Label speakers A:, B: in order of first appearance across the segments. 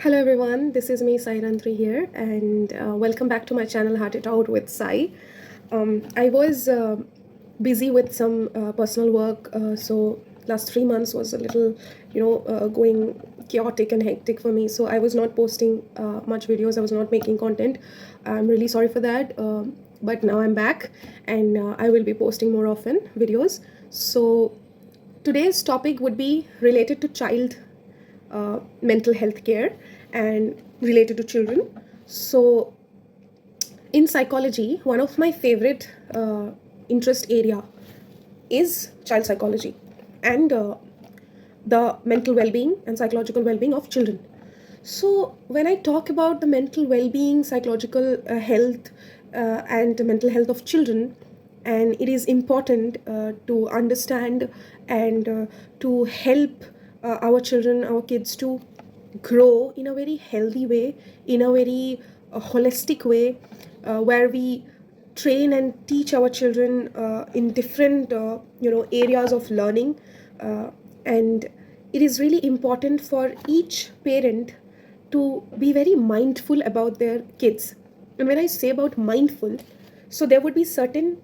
A: Hello everyone, this is me Sai Rantri here, and welcome back to my channel Heart It Out with Sai. I was busy with some personal work, so last 3 months was a little, going chaotic and hectic for me. So I was not posting much videos. I was not making content. I'm really sorry for that, but now I'm back, and I will be posting more often videos. So today's topic would be related to child mental health care and related to children. So in psychology, one of my favorite interest area is child psychology and the mental well-being and psychological well-being of children. So when I talk about the mental well-being, psychological health and mental health of children, and it is important to understand and to help our children, our kids to grow in a very healthy way, in a very holistic way, where we train and teach our children in different areas of learning, and it is really important for each parent to be very mindful about their kids. And when I say about mindful, so there would be certain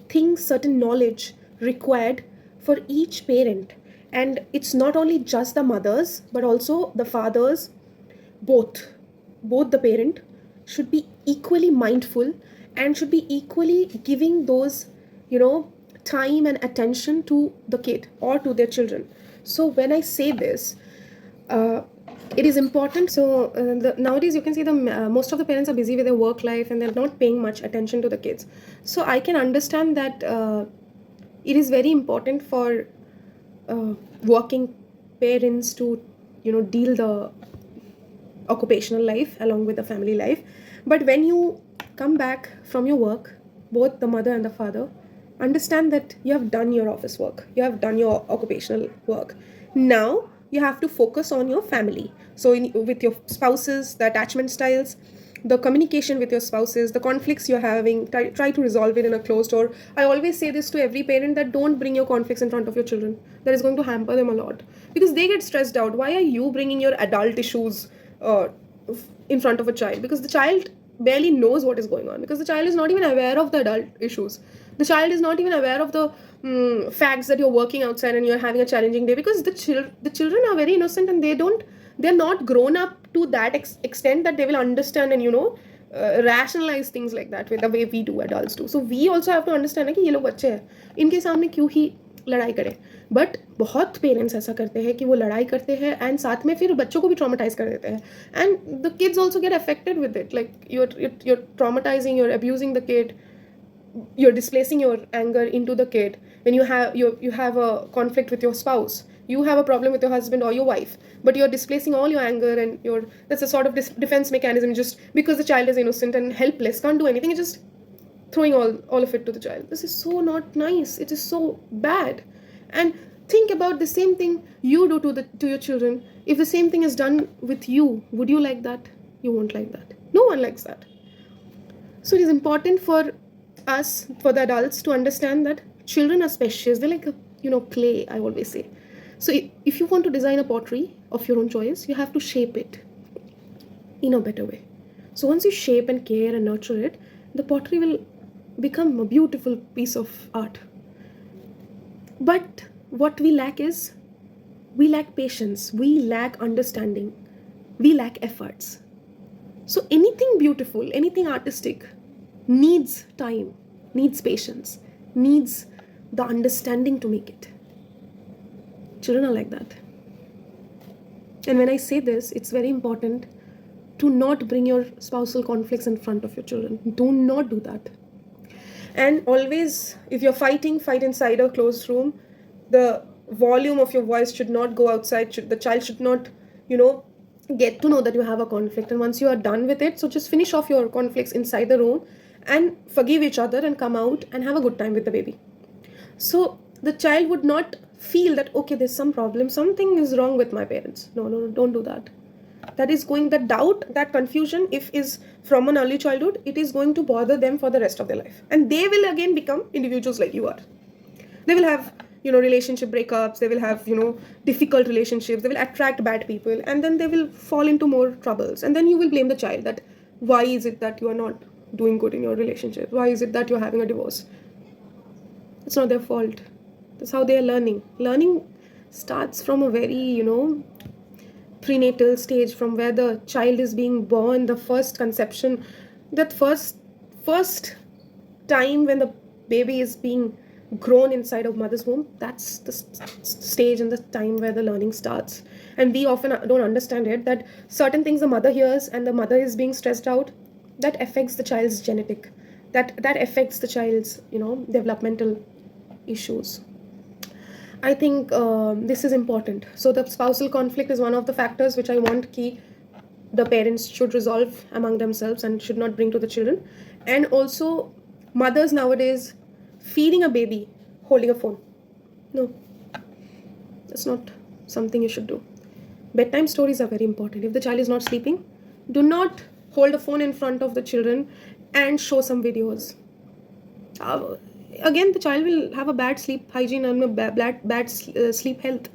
A: things, certain knowledge required for each parent. And it's not only just the mothers, but also the fathers, both the parent should be equally mindful and should be equally giving those, time and attention to the kid or to their children. So when I say this, it is important. So nowadays you can see most of the parents are busy with their work life and they're not paying much attention to the kids. So I can understand that it is very important for working parents to deal the occupational life along with the family life. But when you come back from your work, both the mother and the father understand that you have done your office work, you have done your occupational work. Now you have to focus on your family. So with your spouses, the attachment styles, the communication with your spouses, the conflicts you're having, try to resolve it in a closed door. I always say this to every parent, that don't bring your conflicts in front of your children. That is going to hamper them a lot, because they get stressed out. Why are you bringing your adult issues in front of a child? Because the child barely knows what is going on, because the child is not even aware of the adult issues. The child is not even aware of the facts that you're working outside and you're having a challenging day, because the children are very innocent, and they're not grown up to that extent that they will understand and rationalize things like that with the way we do, adults do. So we also have to understand कि ये लोग बच्चे हैं, इनके सामने क्यों ही लड़ाई करें. बट बहुत पेरेंट्स ऐसा करते हैं कि वो लड़ाई करते हैं एंड साथ में फिर बच्चों को भी ट्रॉमेटाइज कर देते हैं, and the kids also get affected with it. Like you're traumatizing, you're abusing the kid, you're displacing your anger into the kid. When you have a conflict with your spouse, you have a problem with your husband or your wife, but you're displacing all your anger, and that's a sort of defense mechanism, just because the child is innocent and helpless, can't do anything, you're just throwing all of it to the child. This is so not nice. It is so bad. And think about the same thing you do to your children. If the same thing is done with you, would you like that? You won't like that. No one likes that. So it is important for us, for the adults, to understand that children are precious. They're like clay, I always say. So if you want to design a pottery of your own choice, you have to shape it in a better way. So once you shape and care and nurture it, the pottery will become a beautiful piece of art. But what we lack is, we lack patience, we lack understanding, we lack efforts. So anything beautiful, anything artistic needs time, needs patience, needs the understanding to make it. Children are like that. And when I say this, it's very important to not bring your spousal conflicts in front of your children. Do not do that. And always, if you're fighting, fight inside a closed room. The volume of your voice should not go outside. The child should not, get to know that you have a conflict. And once you are done with it, so just finish off your conflicts inside the room and forgive each other and come out and have a good time with the baby. So the child would not feel that, okay, there's some problem, something is wrong with my parents. No, don't do that. That doubt, that confusion, if is from an early childhood, it is going to bother them for the rest of their life. And they will again become individuals like you are. They will have relationship breakups, they will have, difficult relationships, they will attract bad people, and then they will fall into more troubles. And then you will blame the child that why is it that you are not doing good in your relationship? Why is it that you're having a divorce? It's not their fault. That's how they are learning. Learning starts from a very, prenatal stage, from where the child is being born, the first conception, that first time when the baby is being grown inside of mother's womb. That's the stage and the time where the learning starts. And we often don't understand it, that certain things the mother hears and the mother is being stressed out, that affects the child's genetic, that affects the child's, developmental issues. I think this is important. So the spousal conflict is one of the factors which I want the parents should resolve among themselves and should not bring to the children. And also, mothers nowadays feeding a baby holding a phone. No, that's not something you should do. Bedtime stories are very important. If the child is not sleeping, do not hold a phone in front of the children and show some videos. Again, the child will have a bad sleep hygiene and a bad sleep health.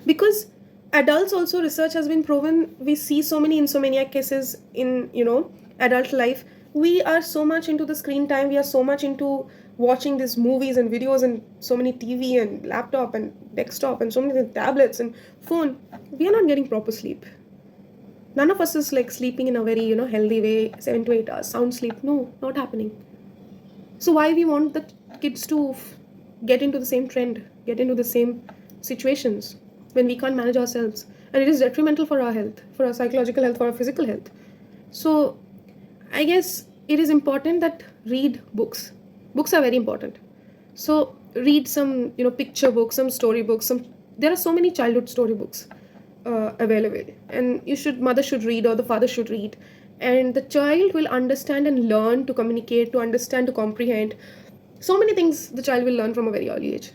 A: Because adults also, research has been proven, we see so many insomniac cases in, adult life. We are so much into the screen time, we are so much into watching these movies and videos and so many TV and laptop and desktop and so many tablets and phone. We are not getting proper sleep. None of us is like sleeping in a very, healthy way, 7 to 8 hours, sound sleep. No, not happening. So why we want the kids to get into the same trend, get into the same situations when we can't manage ourselves? And it is detrimental for our health, for our psychological health, for our physical health. So I guess it is important that read books. Books are very important. So read some, picture books, some story books. There are so many childhood story books available, and mother should read or the father should read, and the child will understand and learn to communicate, to understand, to comprehend. So many things the child will learn from a very early age.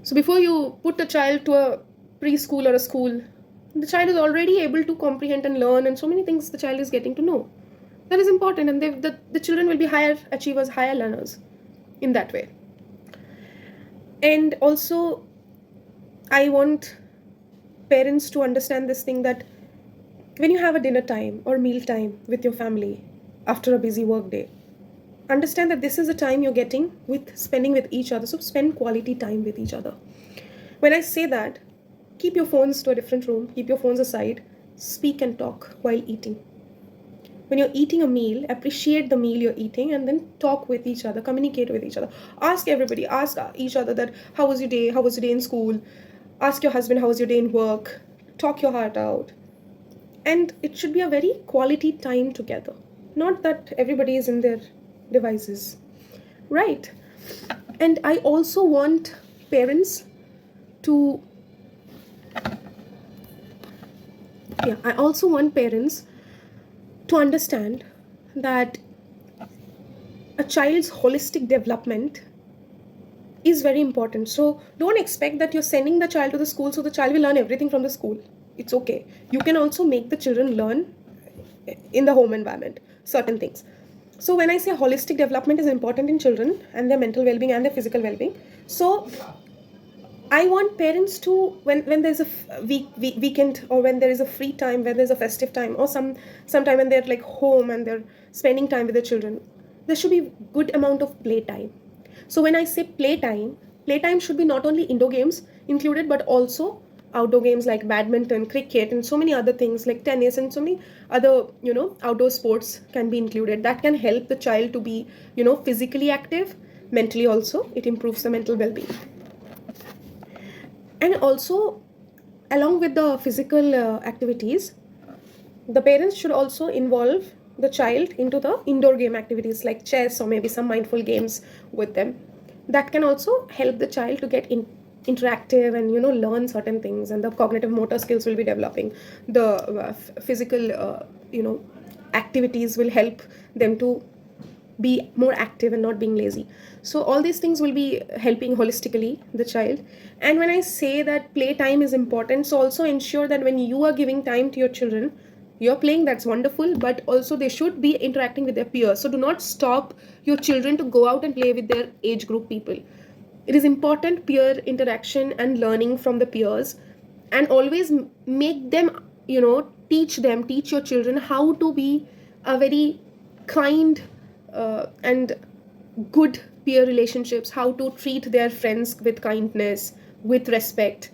A: So before you put a child to a preschool or a school, the child is already able to comprehend and learn, and so many things the child is getting to know. That is important, and the children will be higher achievers, higher learners in that way. And also, I want parents to understand this thing, that when you have a dinner time or meal time with your family after a busy work day, understand that this is the time you're getting spending with each other. So spend quality time with each other. When I say that, keep your phones to a different room, keep your phones aside, speak and talk while eating. When you're eating a meal, appreciate the meal you're eating, and then talk with each other, communicate with each other. Ask each other that, how was your day in school? Ask your husband, how was your day in work? Talk your heart out. And it should be a very quality time together. Not that everybody is in their devices. Right. And I also want parents to... to understand that a child's holistic development is very important. So don't expect that you're sending the child to the school so the child will learn everything from the school. It's okay. You can also make the children learn in the home environment certain things. So when I say holistic development is important in children and their mental well-being and their physical well-being, so I want parents to, when there's a weekend, or when there is a free time, when there's a festive time, or some time when they're like home and they're spending time with their children, there should be good amount of playtime. So when I say playtime should be not only indoor games included, but also outdoor games like badminton, cricket, and so many other things like tennis, and so many other, outdoor sports can be included. That can help the child to be, physically active, mentally also. It improves the mental well-being. And also, along with the physical activities, the parents should also involve the child into the indoor game activities like chess or maybe some mindful games with them. That can also help the child to get interactive and, learn certain things, and the cognitive motor skills will be developing. The physical, activities will help them to be more active and not being lazy. So all these things will be helping holistically the child. And when I say that playtime is important, so also ensure that when you are giving time to your children, you're playing, that's wonderful, but also they should be interacting with their peers. So do not stop your children to go out and play with their age group people. It is important peer interaction and learning from the peers, and always make them, teach your children how to be a very kind and good peer relationships, how to treat their friends with kindness, with respect,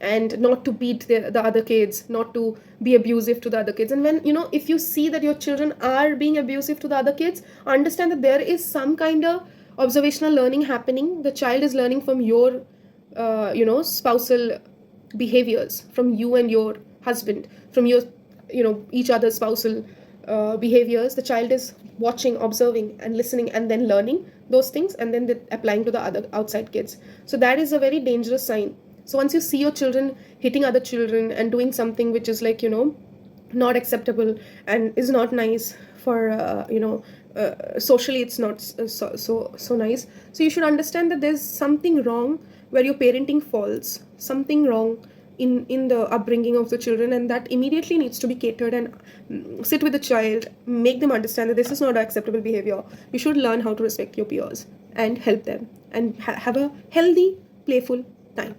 A: and not to beat the other kids, not to be abusive to the other kids. And when, if you see that your children are being abusive to the other kids, understand that there is some kind of observational learning happening. The child is learning from your spousal behaviors, from you and your husband, from your, each other's spousal behaviors. The child is watching, observing, and listening, and then learning those things, and then applying to the other outside kids. So that is a very dangerous sign. So once you see your children hitting other children and doing something which is like, not acceptable and is not nice for, socially it's not so nice. So you should understand that there's something wrong where your parenting falls, something wrong in the upbringing of the children, and that immediately needs to be catered. And sit with the child, make them understand that this is not acceptable behavior. You should learn how to respect your peers and help them, and have a healthy, playful time.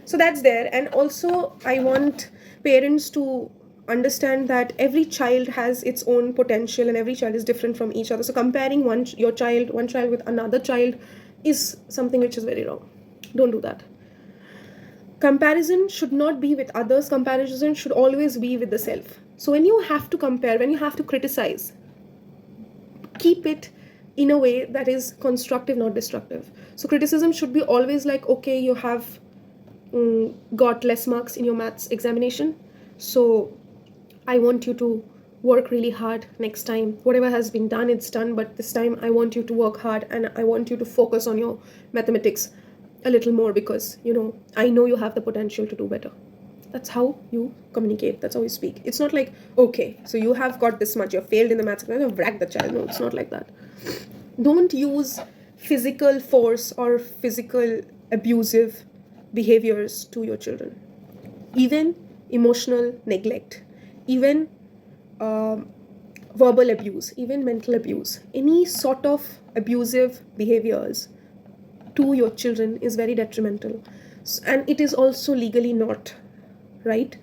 A: So that's there. And also I want parents to understand that every child has its own potential, and every child is different from each other. So comparing one child with another child is something which is very wrong. Don't do that. Comparison should not be with others. Comparison should always be with the self. So when you have to compare, when you have to criticize, keep it in a way that is constructive, not destructive. So criticism should be always like, okay, you have got less marks in your maths examination, so I want you to work really hard next time. Whatever has been done, it's done, but this time I want you to work hard, and I want you to focus on your mathematics a little more, because I know you have the potential to do better. That's how you communicate, that's how you speak. It's not like, okay, so you have got this much, you have failed in the maths, whack the child. No, it's not like that. Don't use physical force or physical abusive behaviors to your children. Even emotional neglect, even verbal abuse, even mental abuse, any sort of abusive behaviors to your children is very detrimental, and it is also legally not right.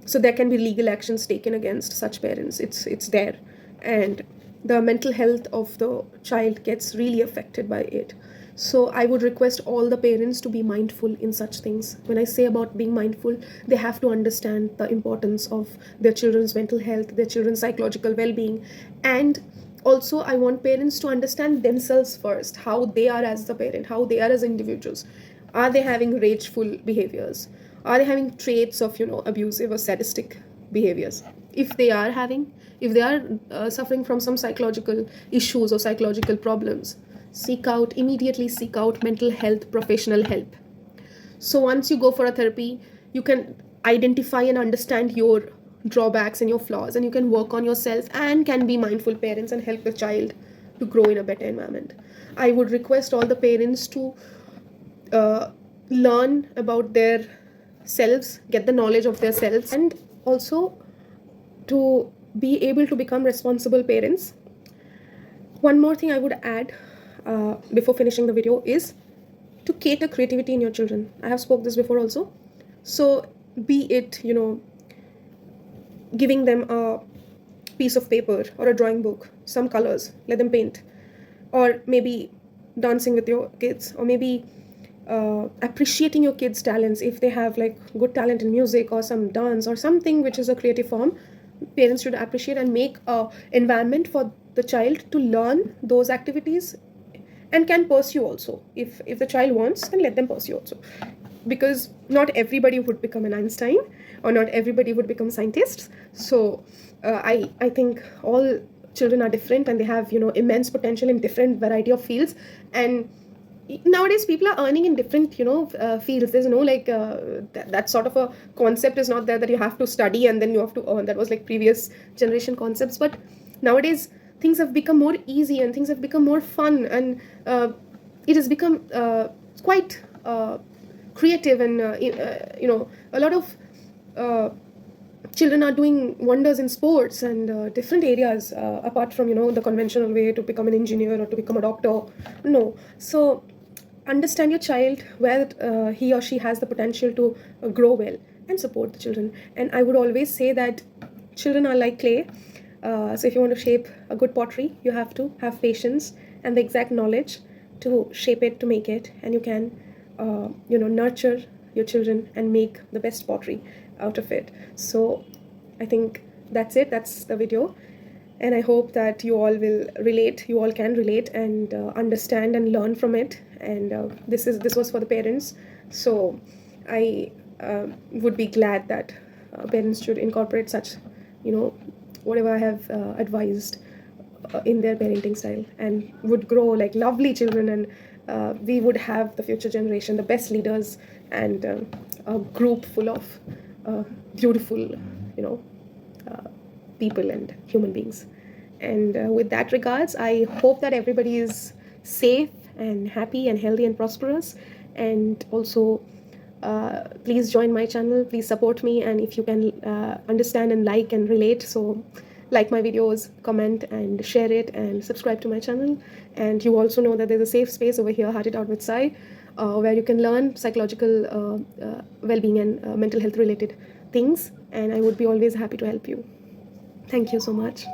A: So there can be legal actions taken against such parents. It's there, and the mental health of the child gets really affected by it. So I would request all the parents to be mindful in such things. When I say about being mindful, they have to understand the importance of their children's mental health, their children's psychological well-being. And also I want parents to understand themselves first, how they are as the parent, how they are as individuals. Are they having rageful behaviors? Are they having traits of, abusive or sadistic behaviors? If they are suffering from some psychological issues or psychological problems, immediately seek out mental health professional help. So once you go for a therapy, you can identify and understand your drawbacks and your flaws, and you can work on yourself and can be mindful parents and help the child to grow in a better environment. I would request all the parents to learn about their selves, get the knowledge of their selves, and also to be able to become responsible parents. One more thing I would add before finishing the video is to cater creativity in your children. I have spoke this before also. So be it, giving them a piece of paper or a drawing book, some colors, let them paint, or maybe dancing with your kids, or maybe appreciating your kids' talents. If they have like good talent in music or some dance or something which is a creative form, parents should appreciate and make a environment for the child to learn those activities, and can pursue also. If the child wants, then let them pursue also, because not everybody would become an Einstein, or not everybody would become scientists. So I think all children are different, and they have immense potential in different variety of fields. And nowadays people are earning in different fields. There's no like that sort of a concept is not there, that you have to study and then you have to earn. That was like previous generation concepts. But nowadays things have become more easy, and things have become more fun, and it has become quite creative, and a lot of children are doing wonders in sports and different areas, apart from the conventional way to become an engineer or to become a doctor. No. So understand your child where he or she has the potential to grow well, and support the children. And I would always say that children are like clay. So if you want to shape a good pottery, you have to have patience and the exact knowledge to shape it, to make it, and you can nurture your children and make the best pottery out of it. So I think that's it. That's the video. And I hope that you all will relate, you all can relate and understand and learn from it. And this was for the parents. So I would be glad that parents should incorporate such, whatever I have advised in their parenting style, and would grow like lovely children. And we would have the future generation, the best leaders, and a group full of beautiful, people and human beings. And with that regards, I hope that everybody is safe and happy and healthy and prosperous. And also, please join my channel, please support me, and if you can understand and like and relate, so like my videos, comment and share it, and subscribe to my channel. And you also know that there's a safe space over here, Heart It Out with Sai, where you can learn psychological well-being and mental health related things, and I would be always happy to help you. Thank you so much.